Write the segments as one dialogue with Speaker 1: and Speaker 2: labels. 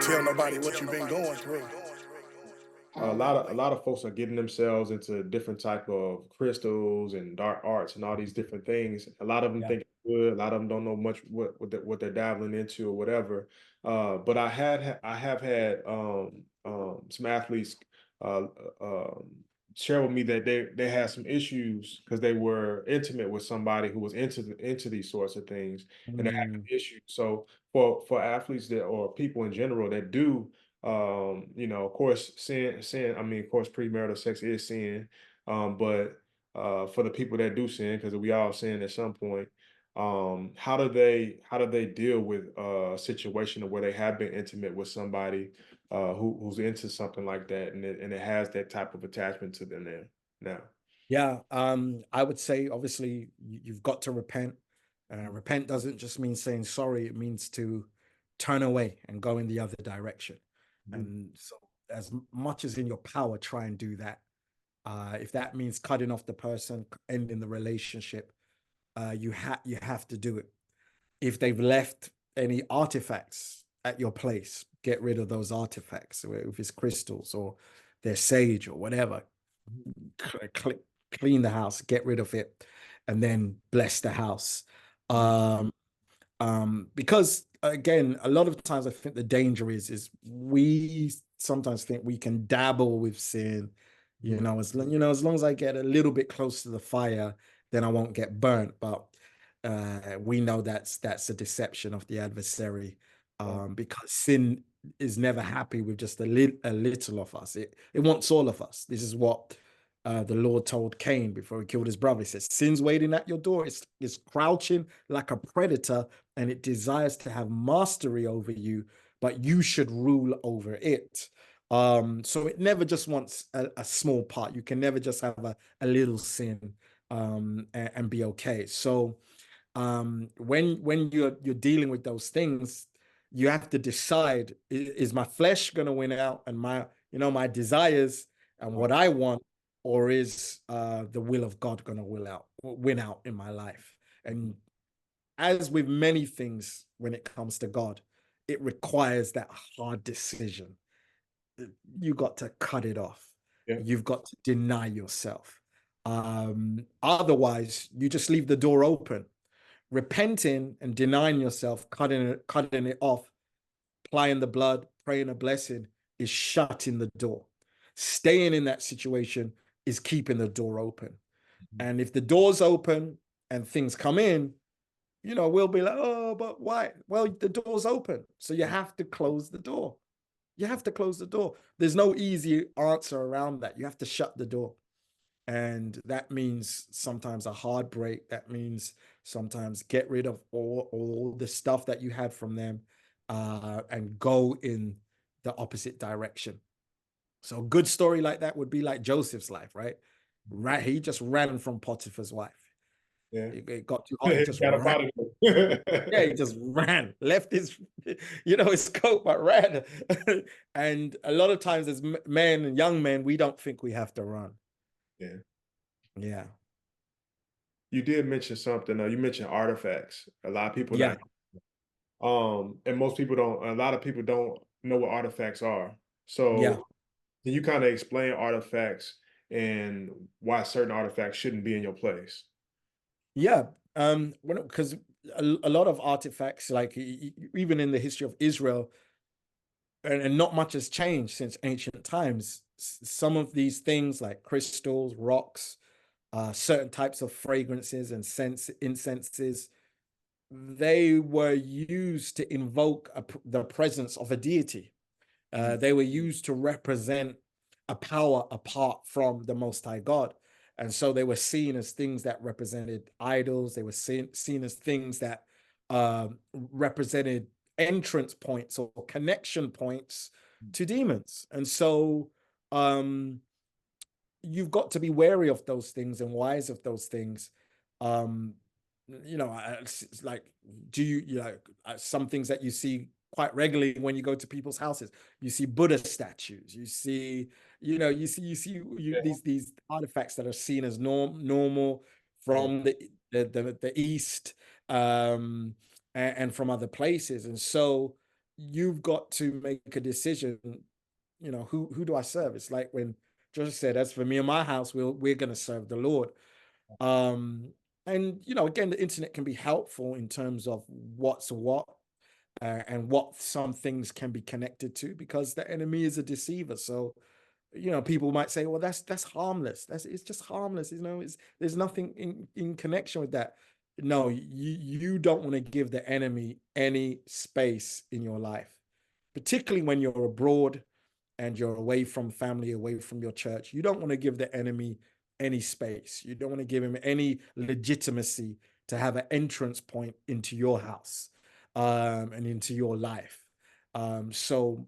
Speaker 1: tell nobody what you've been going through.
Speaker 2: A lot of folks are getting themselves into different type of crystals and dark arts and all these different things. A lot of them
Speaker 3: Yeah.
Speaker 2: think it's good. A lot of them don't know much what they're dabbling into or whatever. But I have had some athletes uh, share with me that they had some issues because they were intimate with somebody who was into these sorts of things, and they had
Speaker 3: Mm,
Speaker 2: issues. So for athletes that or people in general that do of course, sin, I mean, of course, premarital sex is sin. But for the people that do sin, because we all sin at some point, how do they deal with a situation where they have been intimate with somebody who's into something like that, and it has that type of attachment to them there now?
Speaker 3: yeah. I would say, obviously, you've got to repent. Repent doesn't just mean saying sorry. It means to turn away and go in the other direction.
Speaker 2: Mhm.
Speaker 3: And so, as much as in your power, try and do that. If that means cutting off the person, ending the relationship, you have to do it. If they've left any artifacts at your place, get rid of those artifacts. If it's crystals or their sage or whatever, clean the house, get rid of it, and then bless the house. Um, because again, a lot of times I think the danger is we sometimes think we can dabble with sin,
Speaker 2: Mhm.
Speaker 3: as long as I get a little bit close to the fire, then I won't get burnt. But we know that's a deception of the adversary,
Speaker 2: Yeah.
Speaker 3: because sin is never happy with just a little of us. It wants all of us. This is what the Lord told Cain before he killed his brother. He says, "Sin's waiting at your door. It's crouching like a predator, and it desires to have mastery over you, but you should rule over it." So it never just wants a small part. You can never just have a little sin and be okay. So when you're dealing with those things, you have to decide: is my flesh going to win out, and my desires and what I want, or is the will of God going to win out in my life? And as with many things, when it comes to God, it requires that hard decision. You got to cut it off.
Speaker 2: Yeah.
Speaker 3: You've got to deny yourself. Otherwise, you just leave the door open. Repenting and denying yourself, cutting it off, applying the blood, praying a blessing, is shutting the door. Staying in that situation is keeping the door open. And if the door's open and things come in, we'll be like, "Oh, but why?" Well, the door's open. So you have to close the door. You have to close the door. There's no easy answer around that. You have to shut the door. And that means sometimes a hard break. That means sometimes get rid of all the stuff that you had from them, and go in the opposite direction. So a good story like that would be like Joseph's life, right? Right. He just ran from Potiphar's wife.
Speaker 2: Yeah.
Speaker 3: It got too hot. He just
Speaker 2: Got up
Speaker 3: ran.
Speaker 2: out of there.
Speaker 3: Yeah, he just ran, left his coat, but ran. And a lot of times as men and young men, we don't think we have to run.
Speaker 2: Yeah.
Speaker 3: Yeah.
Speaker 2: You did mention something. You mentioned artifacts. A lot of people
Speaker 3: Yeah.
Speaker 2: not, and most people don't. A lot of people don't know what artifacts are.
Speaker 3: Yeah.
Speaker 2: So, can you kind of explain artifacts and why certain artifacts shouldn't be in your place?
Speaker 3: Yeah. Because a lot of artifacts, like even in the history of Israel, and not much has changed since ancient times. Some of these things, like crystals, rocks, certain types of fragrances and incenses, they were used to invoke the presence of a deity.
Speaker 2: Mhm.
Speaker 3: They were used to represent a power apart from the Most High God. And so they were seen as things that represented idols. They were seen as things that represented entrance points or connection points to demons. And so um, you've got to be wary of those things and wise of those things. Um, it's like, some things that you see quite regularly when you go to people's houses. You see Buddha statues. You see, these artifacts that are seen as normal
Speaker 2: Yeah.
Speaker 3: from the East, and from other places. And so you've got to make a decision. You know, who do I serve? It's like when Josh said, as for me and my house, we're going to serve the Lord. Um, and you know, again, the internet can be helpful in terms of what's what, and what some things can be connected to, because the enemy is a deceiver. So, you know, people might say, well, that's harmless. It's just harmless. You know, there's nothing in connection with that. No, you don't want to give the enemy any space in your life, particularly when you're abroad and you're away from family, away from your church. You don't want to give the enemy any space. You don't want to give him any legitimacy to have an entrance point into your house, and into your life. So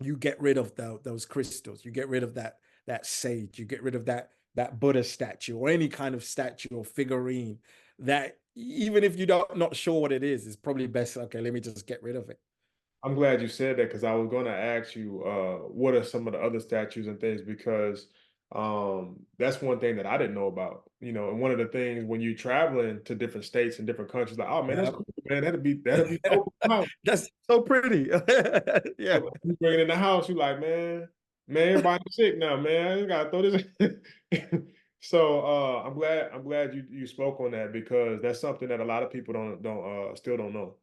Speaker 3: you get rid of those crystals. You get rid of that sage. You get rid of that Buddha statue or any kind of statue or figurine that, even if you don't not sure what it is, it's probably best. Okay, let me just get rid of it.
Speaker 2: I'm glad you said that, because I was going to ask you what are some of the other statues and things, because that's one thing that I didn't know about. You know, and one of the things when you're traveling to different states and different countries, like, oh man, that's
Speaker 3: Yeah.
Speaker 2: cool, man. That'd be so cool.
Speaker 3: That's so pretty. Yeah.
Speaker 2: You bring it in the house, you like, man, everybody's sick now, man. I gotta throw this. So I'm glad you spoke on that, because that's something that a lot of people don't still don't know.